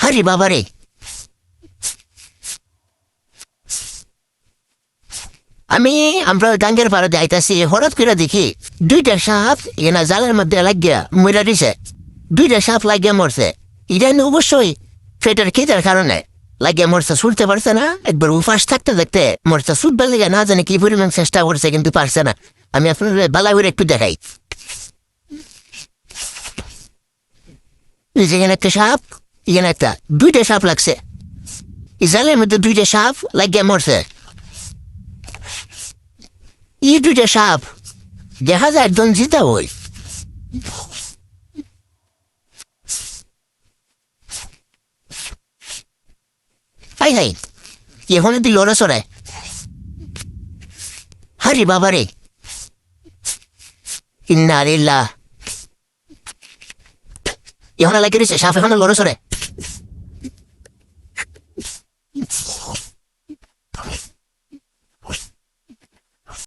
আরে বাবারে, আমরা গাঙ্গের পাড়ে যাইতাছি, হঠাৎ করে দেখি দুইটা সাপ এনা জালের মধ্যে লাগিয়া মরে দিছে। দুইটা সাপ লাগিয়া মরছে। এটা অবশ্যই পেটের খিদের কারণে লাগিয়া মরছে, ছুটতে পারছে না। একবার উপাস থাকতে থাকতে মরছে। ছুটবার লেগে না জানি কি পরিমাণ চেষ্টা করছে, কিন্তু পারছে না। আমি আপনাদের বালা করে একটু দেখাই। যেখানে একটা সাপ, এখানে একটা, দুইটা সাপ লাগছে। এই জালের মধ্যে দুইটা সাপ লাগিয়া মরছে। এই দুইটা সাপ দেখা যায় একদম জিতা হই। হাই হাই, এখন তুই লড়ে চড়ায়। হারি বাবারে, ইন্না লিল্লাহ। এখন লাগে সাপ এখন লড়ে চড়ে।